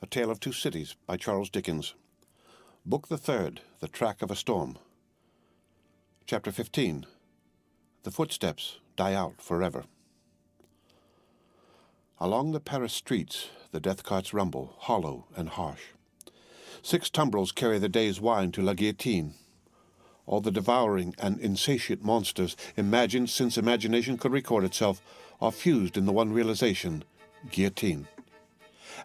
A Tale of Two Cities by Charles Dickens. Book the Third, The Track of a Storm. Chapter 15. The Footsteps Die Out Forever. Along the Paris streets, the death carts rumble, hollow and harsh. 6 tumbrils carry the day's wine to la guillotine. All the devouring and insatiate monsters imagined since imagination could record itself are fused in the one realization, guillotine.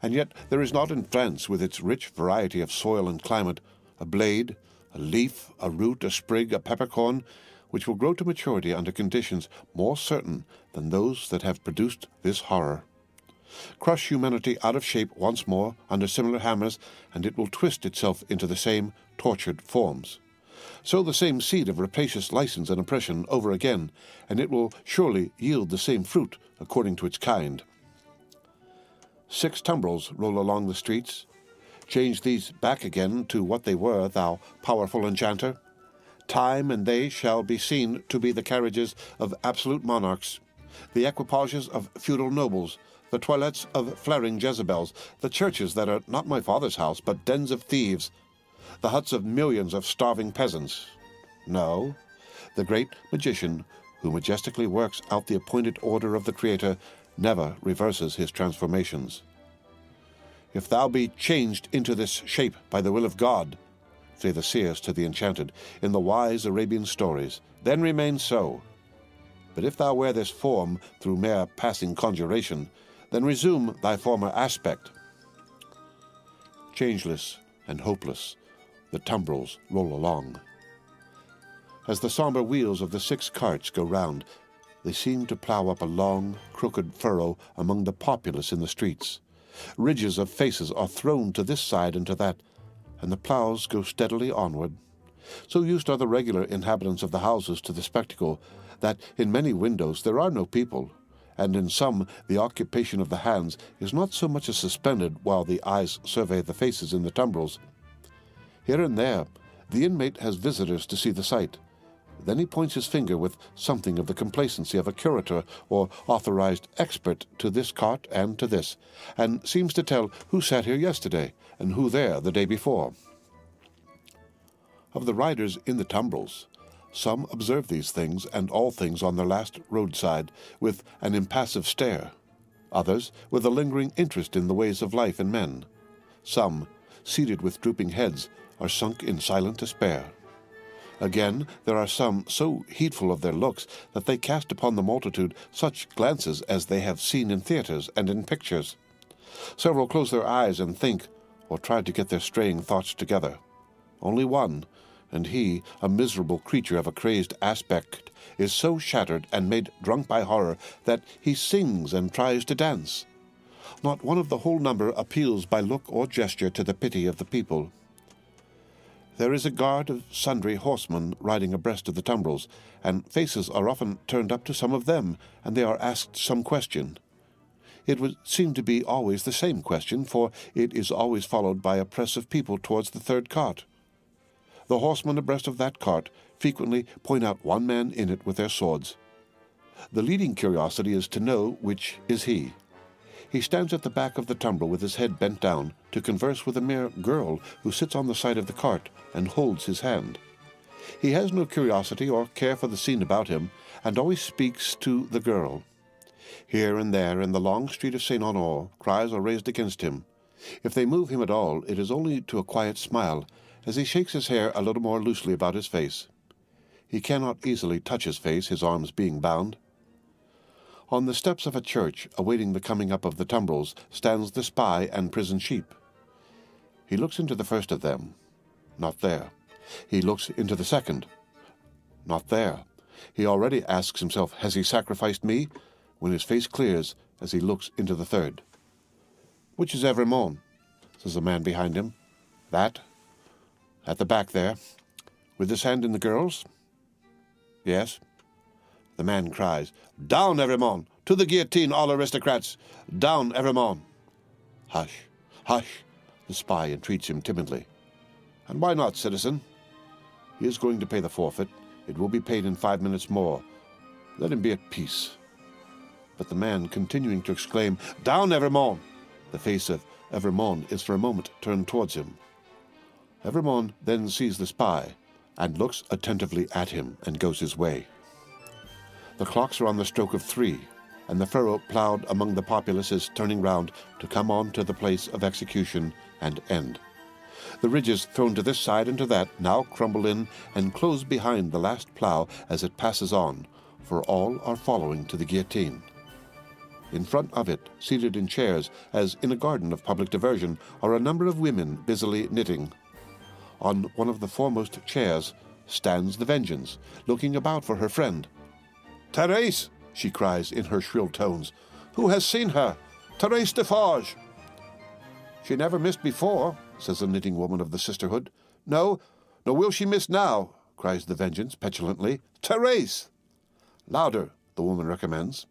And yet there is not in France, with its rich variety of soil and climate, a blade, a leaf, a root, a sprig, a peppercorn, which will grow to maturity under conditions more certain than those that have produced this horror. Crush humanity out of shape once more under similar hammers, and it will twist itself into the same tortured forms. Sow the same seed of rapacious license and oppression over again, and it will surely yield the same fruit according to its kind. 6 tumbrils roll along the streets. Change these back again to what they were, thou powerful enchanter. Time and they shall be seen to be the carriages of absolute monarchs, the equipages of feudal nobles, the toilettes of flaring Jezebels, the churches that are not my father's house, but dens of thieves, the huts of millions of starving peasants. No, the great magician, who majestically works out the appointed order of the Creator, never reverses his transformations. If thou be changed into this shape by the will of God, say the seers to the enchanted, in the wise Arabian stories, then remain so. But if thou wear this form through mere passing conjuration, then resume thy former aspect. Changeless and hopeless, the tumbrils roll along. As the somber wheels of the 6 carts go round, they seem to plough up a long, crooked furrow among the populace in the streets. Ridges of faces are thrown to this side and to that, and the ploughs go steadily onward. So used are the regular inhabitants of the houses to the spectacle, that in many windows there are no people, and in some the occupation of the hands is not so much as suspended while the eyes survey the faces in the tumbrils. Here and there the inmate has visitors to see the sight. Then he points his finger with something of the complacency of a curator or authorized expert to this cart and to this, and seems to tell who sat here yesterday and who there the day before. Of the riders in the tumbrils, some observe these things and all things on their last roadside with an impassive stare, others with a lingering interest in the ways of life and men. Some, seated with drooping heads, are sunk in silent despair. Again, there are some so heedful of their looks that they cast upon the multitude such glances as they have seen in theaters and in pictures. Several close their eyes and think, or try to get their straying thoughts together. Only one, and he, a miserable creature of a crazed aspect, is so shattered and made drunk by horror that he sings and tries to dance. Not one of the whole number appeals by look or gesture to the pity of the people. There is a guard of sundry horsemen riding abreast of the tumbrils, and faces are often turned up to some of them, and they are asked some question. It would seem to be always the same question, for it is always followed by a press of people towards the 3rd cart. The horsemen abreast of that cart frequently point out one man in it with their swords. The leading curiosity is to know which is he. He stands at the back of the tumbril with his head bent down to converse with a mere girl who sits on the side of the cart and holds his hand. He has no curiosity or care for the scene about him, and always speaks to the girl. Here and there in the long street of St. Honore cries are raised against him. If they move him at all, it is only to a quiet smile, as he shakes his hair a little more loosely about his face. He cannot easily touch his face, his arms being bound. On the steps of a church, awaiting the coming up of the tumbrils, stands the spy and prison sheep. He looks into the first of them. Not there. He looks into the second. Not there. He already asks himself, has he sacrificed me? When his face clears as he looks into the third. Which is Evremond? Says a man behind him. That? At the back there. With his hand in the girl's? Yes. The man cries, Down, Evremond! To the guillotine, all aristocrats! Down, Evremond! Hush, hush, the spy entreats him timidly. And why not, citizen? He is going to pay the forfeit. It will be paid in 5 minutes more. Let him be at peace. But the man, continuing to exclaim, Down, Evremond! The face of Evrémonde is for a moment turned towards him. Evrémonde then sees the spy, and looks attentively at him, and goes his way. The clocks are on the stroke of 3, and the furrow ploughed among the populace is turning round to come on to the place of execution and end. The ridges thrown to this side and to that now crumble in and close behind the last plough as it passes on, for all are following to the guillotine. In front of it, seated in chairs, as in a garden of public diversion, are a number of women busily knitting. On one of the foremost chairs stands the Vengeance, looking about for her friend. "Thérèse!" she cries in her shrill tones. "Who has seen her? Thérèse Defarge!" "She never missed before," says a knitting woman of the sisterhood. "No, nor will she miss now," cries the Vengeance petulantly. "Thérèse!" "Louder," the woman recommends.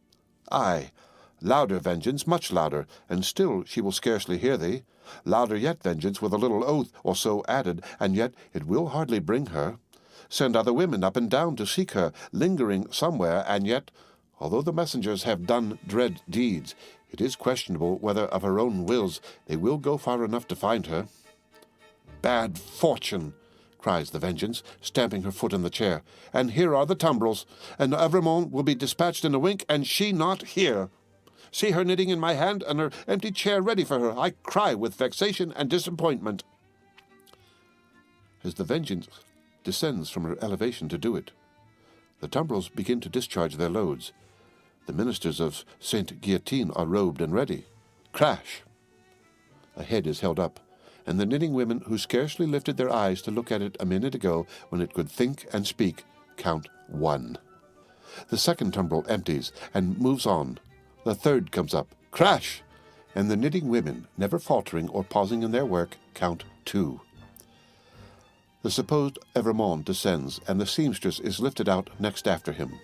"Aye, louder, Vengeance, much louder, and still she will scarcely hear thee. Louder yet, Vengeance, with a little oath or so added, and yet it will hardly bring her. Send other women up and down to seek her, lingering somewhere, and yet, although the messengers have done dread deeds, it is questionable whether of her own wills they will go far enough to find her." "Bad fortune!" cries the Vengeance, stamping her foot in the chair. "And here are the tumbrils, and Evrémonde will be dispatched in a wink, and she not here. See her knitting in my hand, and her empty chair ready for her. I cry with vexation and disappointment." As the Vengeance descends from her elevation to do it, the tumbrils begin to discharge their loads. The ministers of Saint Guillotine are robed and ready. Crash! A head is held up, and the knitting women, who scarcely lifted their eyes to look at it a minute ago when it could think and speak, count 1. The second tumbril empties and moves on. The third comes up. Crash! And the knitting women, never faltering or pausing in their work, count 2. The supposed Evrémonde descends, and the seamstress is lifted out next after him.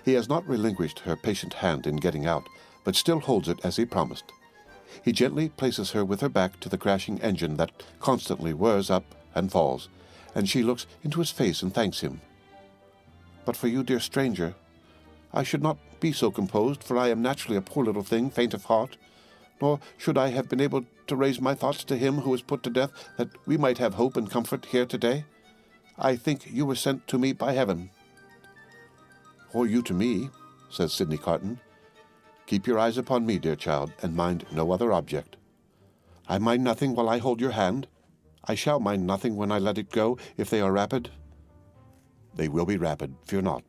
He has not relinquished her patient hand in getting out, but still holds it as he promised. He gently places her with her back to the crashing engine that constantly whirs up and falls, and she looks into his face and thanks him. "But for you, dear stranger, I should not be so composed, for I am naturally a poor little thing, faint of heart, nor should I have been able to raise my thoughts to him who was put to death, that we might have hope and comfort here today. I think you were sent to me by heaven." "Or you to me," says Sydney Carton. "Keep your eyes upon me, dear child, and mind no other object." "I mind nothing while I hold your hand. I shall mind nothing when I let it go, if they are rapid." "They will be rapid, fear not."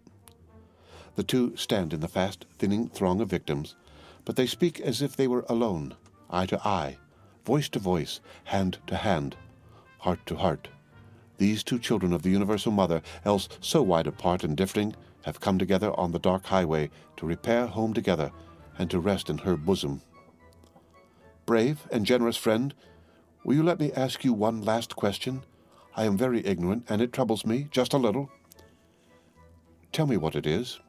The two stand in the fast thinning throng of victims, but they speak as if they were alone, eye to eye, voice to voice, hand to hand, heart to heart. These two children of the Universal Mother, else so wide apart and differing, have come together on the dark highway to repair home together and to rest in her bosom. "Brave and generous friend, will you let me ask you one last question? I am very ignorant, and it troubles me, just a little." "Tell me what it is."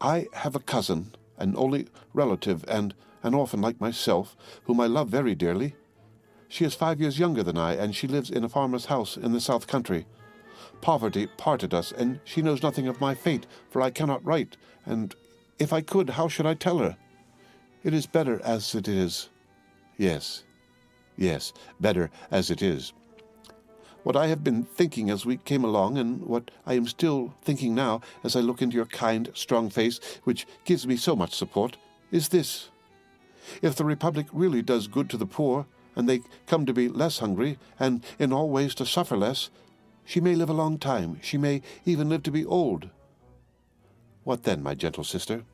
"I have a cousin, an only relative, and an orphan like myself, whom I love very dearly. She is 5 years younger than I, and she lives in a farmer's house in the south country. Poverty parted us, and she knows nothing of my fate, for I cannot write, and if I could, how should I tell her? It is better as it is. Yes, better as it is. What I have been thinking as we came along, and what I am still thinking now as I look into your kind, strong face, which gives me so much support, is this. If the Republic really does good to the poor, and they come to be less hungry, and in all ways to suffer less, she may live a long time, she may even live to be old. What then, my gentle sister?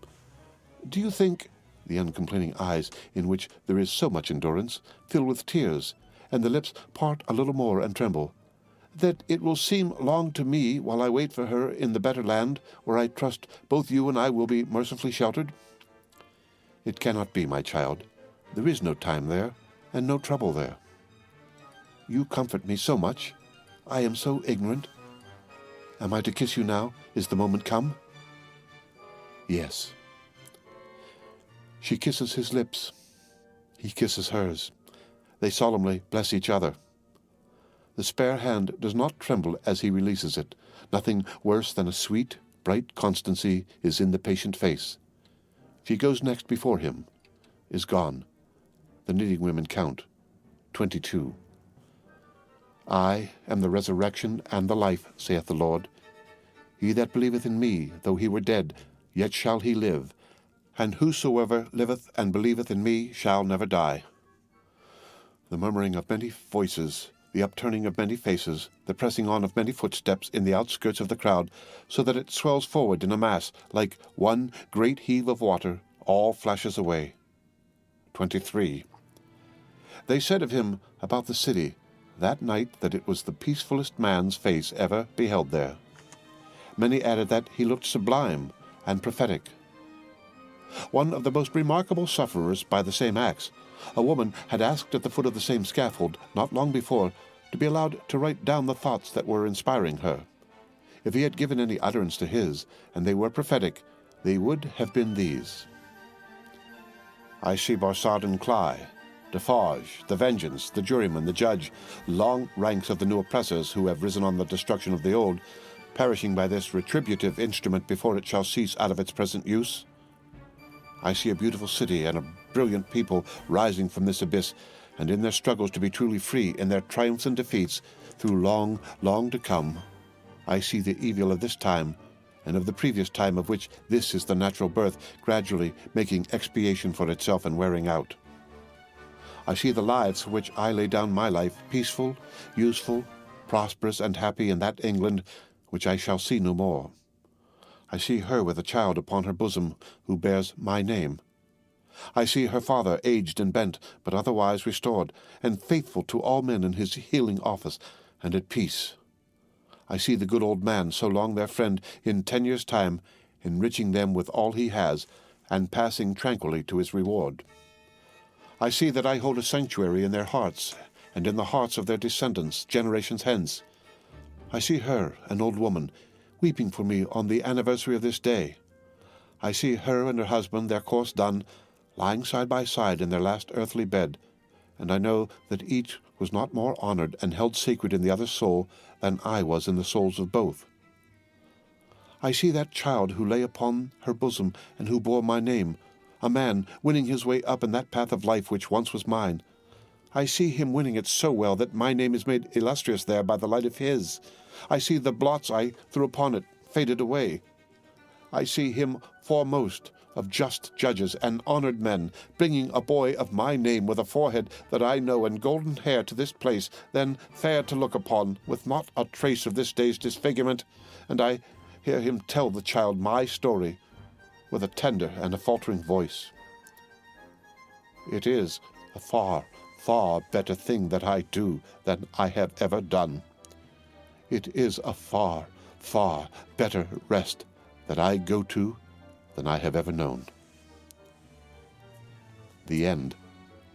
Do you think," the uncomplaining eyes, in which there is so much endurance, fill with tears, and the lips part a little more and tremble, "that it will seem long to me while I wait for her in the better land, where I trust both you and I will be mercifully sheltered?" "It cannot be, my child. There is no time there, and no trouble there." "You comfort me so much. I am so ignorant. Am I to kiss you now? Is the moment come?" "Yes." She kisses his lips. He kisses hers. They solemnly bless each other. The spare hand does not tremble as he releases it. Nothing worse than a sweet, bright constancy is in the patient face. She goes next before him, is gone, The knitting women count 22. I am the resurrection and the life, saith the Lord. He that believeth in me, though he were dead, yet shall he live. And whosoever liveth and believeth in me shall never die. The murmuring of many voices, the upturning of many faces, the pressing on of many footsteps in the outskirts of the crowd, so that it swells forward in a mass like one great heave of water, all flashes away. 23. They said of him about the city that night that it was the peacefullest man's face ever beheld there. Many added that he looked sublime and prophetic. One of the most remarkable sufferers by the same axe, a woman had asked at the foot of the same scaffold, not long before, to be allowed to write down the thoughts that were inspiring her. If he had given any utterance to his, and they were prophetic, they would have been these. I see Barsad and Cly, Defarge, the Vengeance, the Juryman, the Judge, long ranks of the new oppressors who have risen on the destruction of the old, perishing by this retributive instrument before it shall cease out of its present use. I see a beautiful city and a brilliant people rising from this abyss, and in their struggles to be truly free, in their triumphs and defeats, through long, long to come. I see the evil of this time, and of the previous time of which this is the natural birth, gradually making expiation for itself and wearing out. I see the lives for which I lay down my life, peaceful, useful, prosperous, and happy in that England which I shall see no more. I see her with a child upon her bosom, who bears my name. I see her father aged and bent, but otherwise restored, and faithful to all men in his healing office, and at peace. I see the good old man, so long their friend, in 10 years' time, enriching them with all he has, and passing tranquilly to his reward. I see that I hold a sanctuary in their hearts, and in the hearts of their descendants, generations hence. I see her, an old woman, weeping for me on the anniversary of this day. I see her and her husband, their course done, lying side by side in their last earthly bed, and I know that each was not more honored and held sacred in the other's soul than I was in the souls of both. I see that child who lay upon her bosom and who bore my name, a man winning his way up in that path of life which once was mine. I see him winning it so well that my name is made illustrious there by the light of his. I see the blots I threw upon it faded away. I see him foremost of just judges and honored men, bringing a boy of my name with a forehead that I know and golden hair to this place, then fair to look upon, with not a trace of this day's disfigurement, and I hear him tell the child my story with a tender and a faltering voice. It is a far, far better thing that I do than I have ever done. It is a far, far better rest that I go to than I have ever known. The End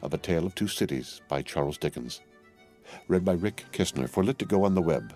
of A Tale of Two Cities by Charles Dickens. Read by Rick Kistner for Lit2Go on the web.